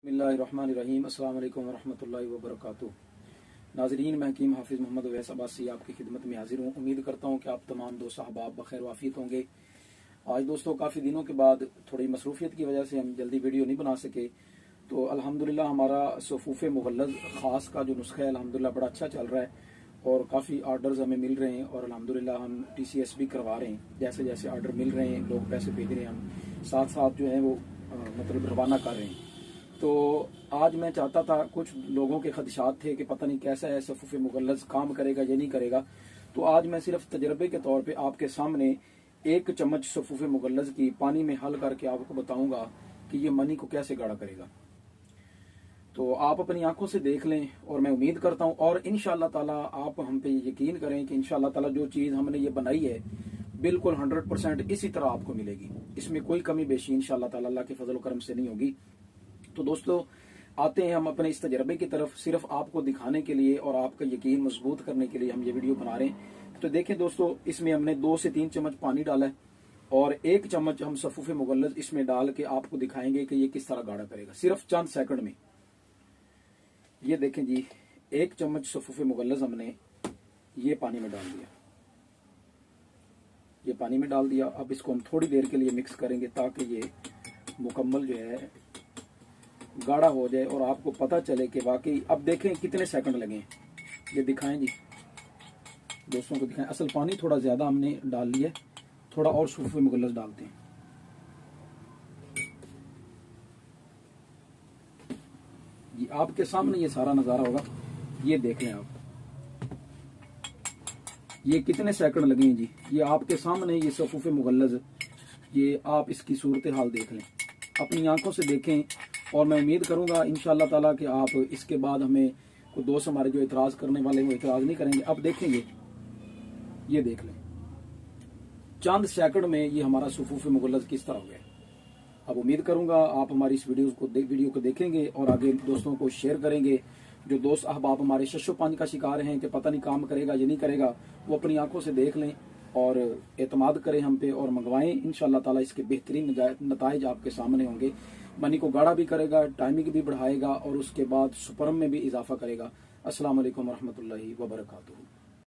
बिस्मिल्लाहिर्रहमानिर्रहीम अस्सलाम वालेकुम वरहमतुल्लाहि वबरकातुहू। नाज़रीन, मैं हकीम हाफिज़ मोहम्मद अवैस अब्बासी आपकी खिदमत में हाजिर हूँ। उम्मीद करता हूँ कि आप तमाम दोस्त अहबाब बखैर वाफियत होंगे। आज दोस्तों काफ़ी दिनों के बाद थोड़ी मसरूफियत की वजह से हम जल्दी वीडियो नहीं बना सके, तो अल्हम्दुलिल्लाह हमारा सफ़ूफ़े मुग़ल्लज़ ख़ास का जो नुस्खा है अल्हम्दुलिल्लाह बड़ा अच्छा चल रहा है और काफ़ी आर्डर्स हमें मिल रहे हैं और अल्हम्दुलिल्लाह हम TCS भी करवा रहे हैं। जैसे जैसे आर्डर मिल रहे हैं, लोग पैसे भेज रहे हैं, हम साथ साथ जो है वो मतलब रवाना कर रहे हैं। तो आज मैं चाहता था, कुछ लोगों के खदशात थे कि पता नहीं कैसा है सफ़ूफ़े मुग़ल्लज़ काम करेगा या नहीं करेगा, तो आज मैं सिर्फ तजर्बे के तौर पे आपके सामने 1 चम्मच सफ़ूफ़े मुग़ल्लज़ की पानी में हल करके आपको बताऊंगा कि ये मनी को कैसे गाढ़ा करेगा। तो आप अपनी आंखों से देख लें और मैं उम्मीद करता हूं और इंशाअल्लाह ताला आप हम पे यकीन करें कि इंशाअल्लाह ताला जो चीज़ हमने ये बनाई है बिल्कुल 100% इसी तरह आपको मिलेगी। इसमें कोई कमी बेशी इंशाअल्लाह ताला अल्लाह के फजल करम से नहीं होगी। तो दोस्तों, आते हैं हम अपने इस तजर्बे की तरफ। सिर्फ आपको दिखाने के लिए और आपका यकीन मजबूत करने के लिए हम ये वीडियो बना रहे हैं। तो देखें दोस्तों, इसमें हमने 2 से 3 चम्मच पानी डाला है और 1 चम्मच हम सफ़ूफ़े मुग़ल्लज़ इसमें डाल के आपको दिखाएंगे कि ये किस तरह गाढ़ा करेगा, सिर्फ चंद सेकंड में। ये देखें जी, 1 चम्मच सफ़ूफ़े मुग़ल्लज़ हमने ये पानी में डाल दिया। ये पानी में डाल दिया। अब इसको हम थोड़ी देर के लिए मिक्स करेंगे ताकि ये मुकम्मल जो है गाढ़ा हो जाए और आपको पता चले कि वाकई। अब देखें कितने सेकंड लगे, ये दिखाएं जी, दोस्तों को दिखाएं। असल पानी थोड़ा ज्यादा हमने डाल लिया, थोड़ा और सफ़ूफ़े मुग़ल्लज़ डालते हैं। ये आपके सामने ये सारा नजारा होगा, ये देख लें आप। ये कितने सेकंड लगे हैं जी, ये आपके सामने ये सफ़ूफ़े मुग़ल्लज़, ये आप इसकी सूरत हाल देख लें, अपनी आंखों से देखें। और मैं उम्मीद करूंगा इंशाअल्लाह ताला कि आप इसके बाद हमें कोई दोस्त हमारे जो इतराज करने वाले वो इतराज नहीं करेंगे। अब देखेंगे, ये देख लें, चंद सेकंड में ये हमारा सफ़ूफ़े मुग़ल्लज़ किस तरह हो गया। अब उम्मीद करूंगा आप हमारी इस वीडियो को देखेंगे और आगे दोस्तों को शेयर करेंगे। जो दोस्त अहबाब हमारे शशोपानी का शिकार हैं कि पता नहीं काम करेगा या नहीं करेगा, वो अपनी आंखों से देख लें और एतमाद करें हम पे और मंगवाएं। इंशाअल्लाह ताला इसके बेहतरीन नताइज आपके सामने होंगे। मनी को गाढ़ा भी करेगा, टाइमिंग भी बढ़ाएगा और उसके बाद स्पर्म में भी इजाफा करेगा। अस्सलाम वालेकुम रहमतुल्लाहि व बरकातुहू।